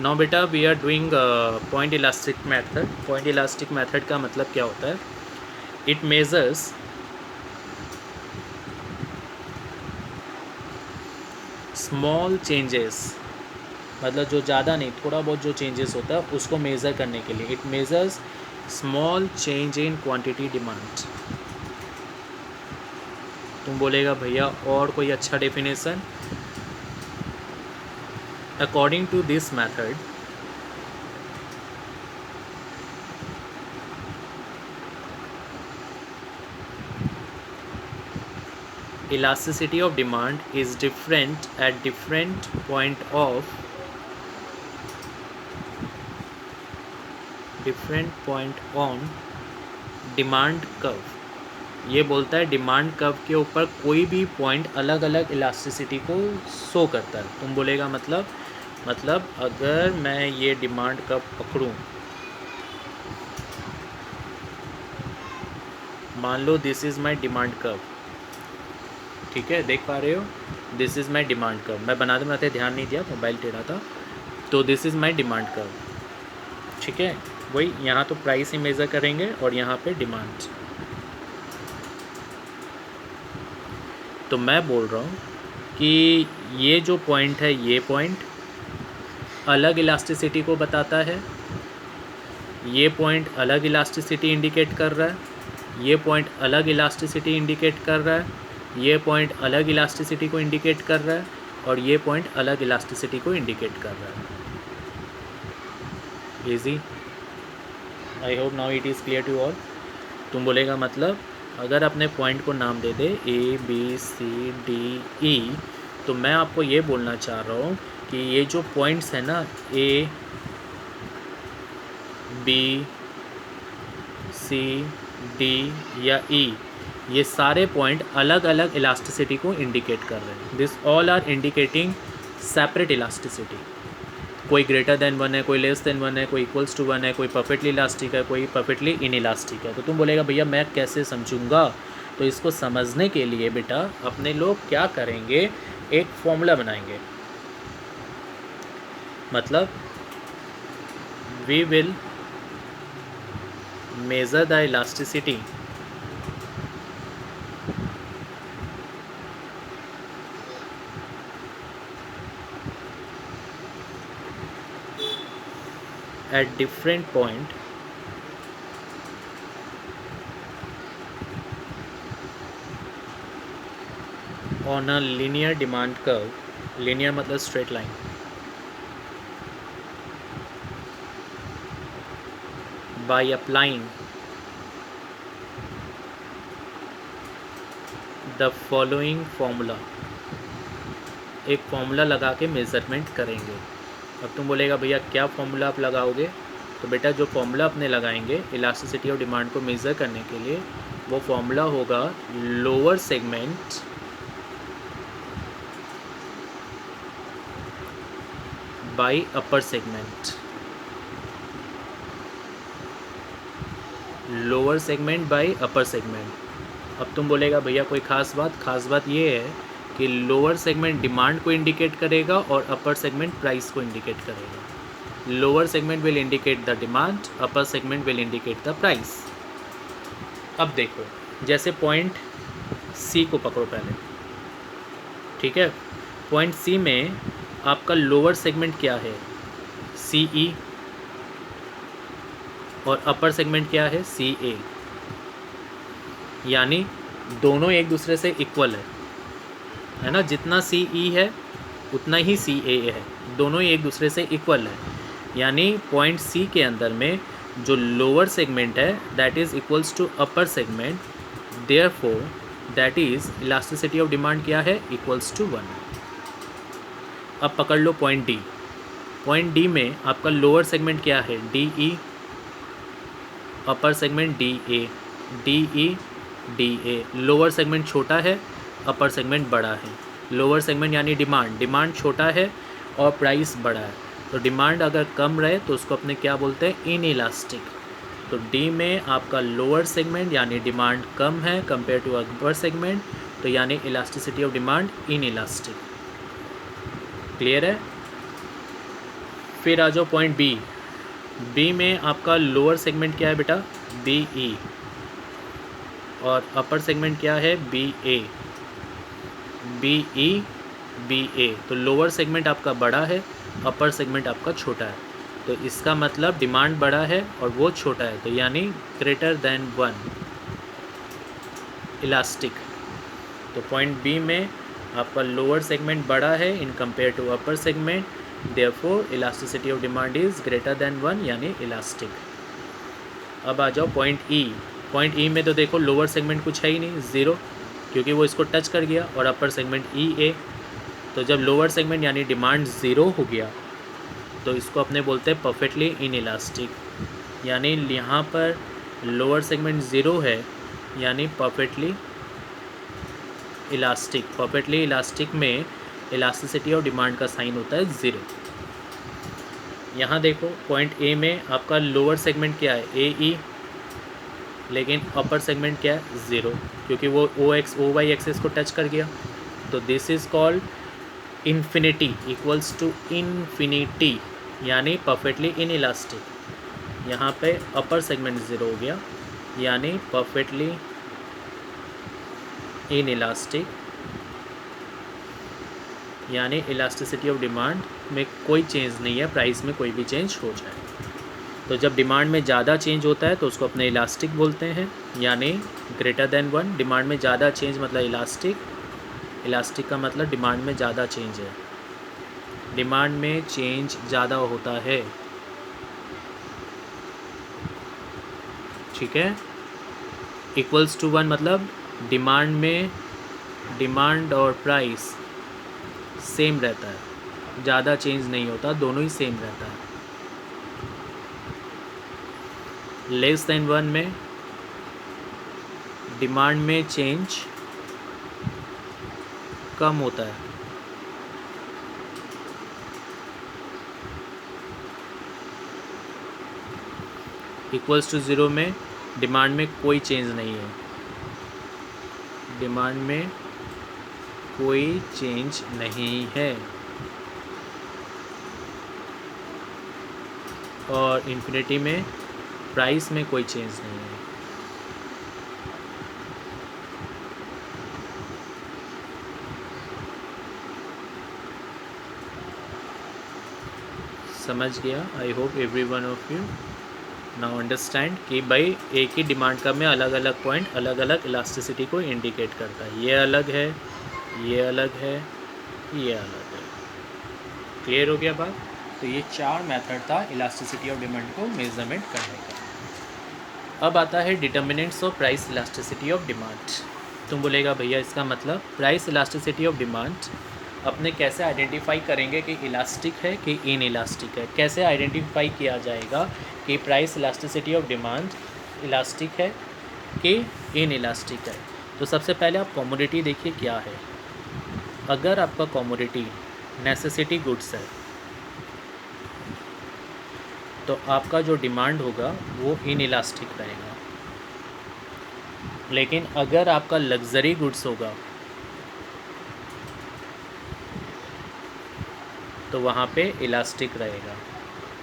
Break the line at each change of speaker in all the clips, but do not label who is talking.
Now बेटा we are doing point elastic method. Point elastic method का मतलब क्या होता है? इट मेजर्स स्मॉल चेंजेस, मतलब जो ज़्यादा नहीं, थोड़ा बहुत जो चेंजेस होता है उसको मेज़र करने के लिए। It measures small change in quantity demand. तुम बोलेगा भैया और कोई अच्छा definition? According to this method, elasticity of demand is different at different point on demand curve। ये बोलता है डिमांड कर्व के ऊपर कोई भी पॉइंट अलग अलग इलास्टिसिटी को शो करता है। तुम बोलेगा मतलब अगर मैं ये डिमांड कर्व पकड़ूं, मान लो this is my demand curve, ठीक है, देख पा रहे हो, this is my demand curve. मैं बना दूँ, ध्यान नहीं दिया, मोबाइल टेढ़ा था। तो this is my demand curve, ठीक है। वही यहाँ तो प्राइस ही मेज़र करेंगे और यहाँ पे डिमांड। तो मैं बोल रहा हूँ कि ये जो पॉइंट है, ये पॉइंट अलग इलास्टिसिटी को बताता है, ये पॉइंट अलग इलास्टिसिटी इंडिकेट कर रहा है, ये पॉइंट अलग इलास्टिसिटी इंडिकेट कर रहा है, ये पॉइंट अलग इलास्टिसिटी को इंडिकेट कर रहा है, और ये पॉइंट अलग इलास्टिसिटी को इंडिकेट कर रहा है। Easy, I hope now it is clear to all. तुम बोलेगा मतलब अगर अपने पॉइंट को नाम दे दे A B C D E, तो मैं आपको ये बोलना चाह रहा हूँ कि ये जो पॉइंट्स हैं ना, A B C D या E, ये सारे पॉइंट अलग अलग इलास्टिसिटी को इंडिकेट कर रहे हैं। This all are indicating separate elasticity. कोई ग्रेटर देन 1 है, कोई लेस देन 1 है, कोई इक्वल्स टू 1 है, कोई परफेक्टली इलास्टिक है, कोई परफेक्टली इनइलास्टिक है। तो तुम बोलेगा भैया मैं कैसे समझूंगा? तो इसको समझने के लिए बेटा अपने लोग क्या करेंगे, एक फॉर्मूला बनाएंगे। मतलब we will measure the elasticity at different point on a linear demand curve। linear मतलब straight line। by applying the following formula, एक फॉर्मूला लगा के मेज़रमेंट करेंगे। अब तुम बोलेगा भैया क्या फॉर्मूला आप लगाओगे? तो बेटा जो फॉर्मूला अपने लगाएंगे इलास्टिसिटी ऑफ डिमांड को मेज़र करने के लिए, वो फॉर्मूला होगा lower segment bye upper segment. Lower segment bye upper segment. अब तुम बोलेगा भैया कोई खास बात ये है कि लोअर सेगमेंट डिमांड को इंडिकेट करेगा और अपर सेगमेंट प्राइस को इंडिकेट करेगा। Lower segment will indicate the demand, upper segment will indicate the price. अब देखो, जैसे पॉइंट सी को पकड़ो पहले, ठीक है। पॉइंट सी में आपका लोअर सेगमेंट क्या है? सी ई, और अपर सेगमेंट क्या है? सी ए। यानी दोनों एक दूसरे से इक्वल है ना। जितना सी ई है उतना ही सी ए है, दोनों ही एक दूसरे से इक्वल है। यानी पॉइंट सी के अंदर में जो लोअर सेगमेंट है that is equals to upper segment, therefore that is elasticity of demand क्या है? Equals to 1। अब पकड़ लो पॉइंट डी। पॉइंट डी में आपका लोअर सेगमेंट क्या है? D E, upper segment D A, D E D A. Lower segment छोटा है, अपर सेगमेंट बड़ा है। लोअर सेगमेंट यानी डिमांड छोटा है और प्राइस बड़ा है। तो डिमांड अगर कम रहे तो उसको अपने क्या बोलते हैं? In elastic. तो डी में आपका लोअर सेगमेंट यानी डिमांड कम है कंपेयर टू अपर सेगमेंट, तो यानी elasticity of demand in elastic. Clear है? फिर आ जाओ पॉइंट बी। बी में आपका लोअर सेगमेंट क्या है बेटा? बी ई, और अपर सेगमेंट क्या है? बी ए। बी ई बी ए, तो लोअर सेगमेंट आपका बड़ा है, अपर सेगमेंट आपका छोटा है, तो इसका मतलब डिमांड बड़ा है और वो छोटा है, तो यानी ग्रेटर देन 1 इलास्टिक। तो पॉइंट बी में आपका लोअर सेगमेंट बड़ा है in compare to upper segment, therefore elasticity of demand is greater than 1 यानी इलास्टिक। अब आ जाओ पॉइंट ई। पॉइंट ई में तो देखो लोअर सेगमेंट कुछ है ही नहीं, ज़ीरो, क्योंकि वो इसको टच कर गया, और अपर सेगमेंट ई ए। तो जब लोअर सेगमेंट यानी डिमांड ज़ीरो हो गया तो इसको अपने बोलते हैं परफेक्टली इन इलास्टिक, यानी यहाँ पर लोअर सेगमेंट ज़ीरो है यानी परफेक्टली इलास्टिक। परफेक्टली इलास्टिक में इलास्टिसिटी ऑफ डिमांड का साइन होता है ज़ीरो। यहाँ देखो पॉइंट ए में आपका लोअर सेगमेंट क्या है? ए ई, लेकिन अपर सेगमेंट क्या है? ज़ीरो, क्योंकि वो ओ वाई एक्सेस को टच कर गया। तो this is called infinity, equals to infinity, यानी परफेक्टली इन इलास्टिक। यहाँ पे अपर सेगमेंट ज़ीरो हो गया यानी परफेक्टली इन इलास्टिक, यानी इलास्टिसिटी ऑफ डिमांड में कोई चेंज नहीं है, प्राइस में कोई भी चेंज हो जाए। तो जब डिमांड में ज़्यादा चेंज होता है तो उसको अपने इलास्टिक बोलते हैं, यानी ग्रेटर देन 1। डिमांड में ज़्यादा चेंज मतलब इलास्टिक, इलास्टिक का मतलब डिमांड में ज़्यादा चेंज है, डिमांड में चेंज ज़्यादा होता है, ठीक है। इक्वल्स टू 1 मतलब डिमांड में डिमांड और प्राइस सेम रहता है, ज़्यादा चेंज नहीं होता, दोनों ही सेम रहता है। लेस देन 1 में डिमांड में चेंज कम होता है, इक्वल्स टू 0 में डिमांड में कोई चेंज नहीं है, डिमांड में कोई चेंज नहीं है, और इन्फिनिटी में प्राइस में कोई चेंज नहीं है। समझ गया? I hope every one of you now understand कि भाई एक ही डिमांड का में अलग अलग पॉइंट अलग अलग इलास्टिसिटी को इंडिकेट करता है। ये अलग है, ये अलग है, ये अलग है। क्लियर हो गया बात? तो ये 4 मेथड था इलास्टिसिटी ऑफ डिमांड को मेजरमेंट करने का। अब आता है determinants of price elasticity of demand. तुम बोलेगा भैया इसका मतलब प्राइस इलास्टिसिटी ऑफ डिमांड अपने कैसे आइडेंटिफाई करेंगे कि इलास्टिक है कि इन इलास्टिक है? कैसे आइडेंटिफाई किया जाएगा कि price elasticity of demand elastic है कि इन इलास्टिक है? तो सबसे पहले आप कमोडिटी देखिए क्या है। अगर आपका कमोडिटी नेसेसिटी गुड्स है तो आपका जो डिमांड होगा वो इन इलास्टिक रहेगा, लेकिन अगर आपका लग्जरी गुड्स होगा तो वहाँ पे इलास्टिक रहेगा।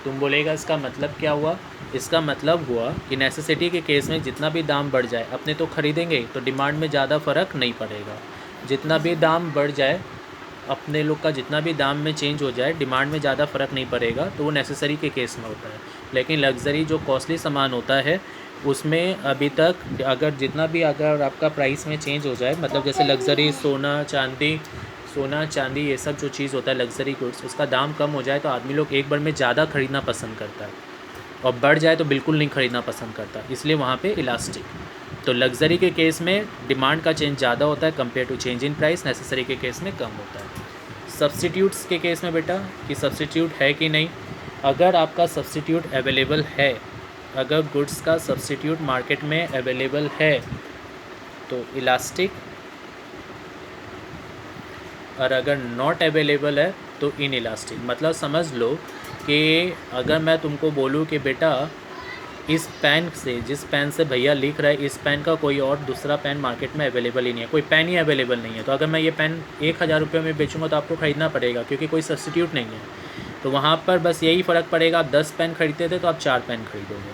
तुम बोलेगा इसका मतलब क्या हुआ? इसका मतलब हुआ कि नेसेसिटी के केस में जितना भी दाम बढ़ जाए अपने तो ख़रीदेंगे, तो डिमांड में ज़्यादा फ़र्क नहीं पड़ेगा। जितना भी दाम बढ़ जाए, अपने लोग का जितना भी दाम में चेंज हो जाए, डिमांड में ज़्यादा फ़र्क नहीं पड़ेगा, तो वो नेसेसरी के केस में होता है। लेकिन लग्जरी जो कॉस्टली सामान होता है उसमें अभी तक अगर आपका प्राइस में चेंज हो जाए, मतलब जैसे लग्जरी सोना चांदी ये सब जो चीज़ होता है लग्जरी गुड्स, उसका दाम कम हो जाए तो आदमी लोग एक बार में ज़्यादा ख़रीदना पसंद करता है, और बढ़ जाए तो बिल्कुल नहीं ख़रीदना पसंद करता, इसलिए वहाँ पे इलास्टिक। तो लग्जरी के केस में डिमांड का चेंज ज़्यादा होता है compare to change in price, necessary के केस में कम होता है। सब्स्टिट्यूट्स के केस में बेटा कि सब्स्टिट्यूट है कि नहीं, अगर आपका सब्स्टिट्यूट अवेलेबल है, अगर गुड्स का सब्स्टिट्यूट मार्केट में अवेलेबल है तो इलास्टिक, और अगर नॉट अवेलेबल है तो इन इलास्टिक। मतलब समझ लो कि अगर मैं तुमको बोलूँ कि बेटा इस पेन से, जिस पेन से भैया लिख रहा है, इस पेन का कोई और दूसरा पेन मार्केट में अवेलेबल ही नहीं है, कोई पेन ही अवेलेबल नहीं है, तो अगर मैं ये पेन 1000 रुपये में बेचूंगा तो आपको ख़रीदना पड़ेगा क्योंकि कोई सब्स्टिट्यूट नहीं है। तो वहाँ पर बस यही फ़र्क पड़ेगा, आप 10 पेन खरीदते थे तो आप 4 पेन खरीदोगे,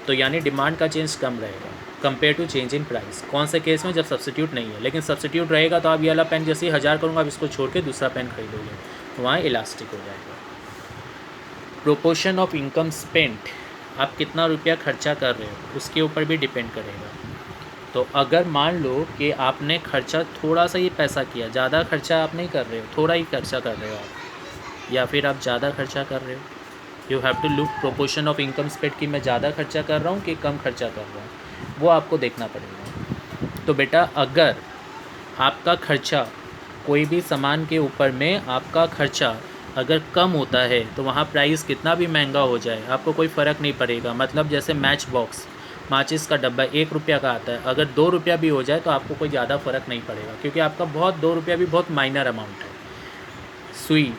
तो यानी डिमांड का चेंज कम रहेगा compare to change in price. कौन से केस में? जब सब्स्टिट्यूट नहीं है। लेकिन सब्स्टिट्यूट रहेगा तो आप ये वाला पेन जैसे ही 1000 करूँगा आप इसको छोड़ के दूसरा पेन खरीदोगे, तो वहाँ इलास्टिक हो जाएगा। प्रोपोर्शन ऑफ इनकम स्पेंट, आप कितना रुपया खर्चा कर रहे हो उसके ऊपर भी डिपेंड करेगा। तो अगर मान लो कि आपने खर्चा थोड़ा सा ही पैसा किया, ज़्यादा खर्चा आप नहीं कर रहे हो, थोड़ा ही खर्चा कर रहे हो आप, या फिर आप ज़्यादा खर्चा कर रहे हो, you have to look proportion of income spent कि मैं ज़्यादा खर्चा कर रहा हूँ कि कम खर्चा कर रहा हूँ, वो आपको देखना पड़ेगा। तो बेटा अगर आपका खर्चा कोई भी सामान के ऊपर में आपका खर्चा अगर कम होता है तो वहाँ प्राइस कितना भी महंगा हो जाए आपको कोई फ़र्क नहीं पड़ेगा। मतलब जैसे मैच बॉक्स, माचिस का डब्बा 1 रुपया का आता है, अगर 2 रुपया भी हो जाए तो आपको कोई ज़्यादा फ़र्क नहीं पड़ेगा, क्योंकि आपका 2 रुपया भी बहुत माइनर अमाउंट है। सुई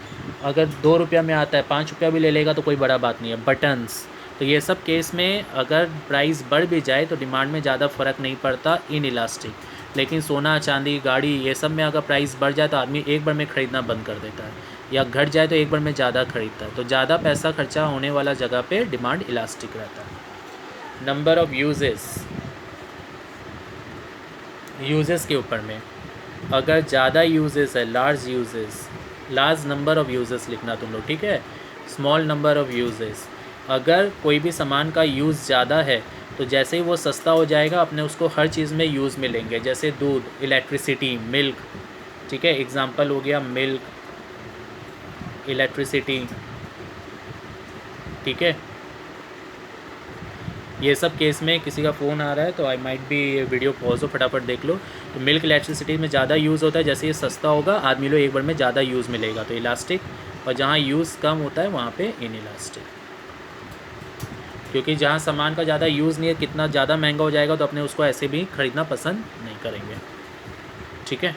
अगर 2 रुपया में आता है, 5 रुपया भी ले लेगा तो कोई बड़ा बात नहीं है। बटन्स, तो ये सब केस में अगर प्राइस बढ़ भी जाए तो डिमांड में ज़्यादा फ़र्क नहीं पड़ता इन इलास्टिक। लेकिन सोना, चांदी, गाड़ी, ये सब में अगर प्राइस बढ़ जाए तो आदमी एक बार में ख़रीदना बंद कर देता है, या घट जाए तो एक बार में ज़्यादा खरीदता है। तो ज़्यादा पैसा खर्चा होने वाला जगह पे डिमांड इलास्टिक रहता है। नंबर ऑफ़ यूजेस के ऊपर में अगर ज़्यादा यूजेस है, लार्ज नंबर ऑफ़ यूजेस लिखना तुम लोग, ठीक है। स्मॉल नंबर ऑफ़ यूजेस, अगर कोई भी सामान का यूज़ ज़्यादा है तो जैसे ही वो सस्ता हो जाएगा अपने उसको हर चीज़ में यूज़ मिलेंगे, जैसे दूध, इलेक्ट्रिसिटी, मिल्क, ठीक है। एग्ज़ाम्पल हो गया मिल्क, इलेक्ट्रिसिटी, ठीक है। ये सब केस में किसी का फ़ोन आ रहा है तो आई माइट भी वीडियो पॉज हो, फटाफट देख लो। तो मिल्क इलेक्ट्रिसिटी में ज़्यादा यूज़ होता है, जैसे ये सस्ता होगा आदमी लोग एक बार में ज़्यादा यूज़ मिलेगा तो इलास्टिक, और जहाँ यूज़ कम होता है वहाँ पे इन इलास्टिक। क्योंकि जहाँ सामान का ज़्यादा यूज़ नहीं है, कितना ज़्यादा महंगा हो जाएगा तो अपने उसको ऐसे भी ख़रीदना पसंद नहीं करेंगे, ठीक है।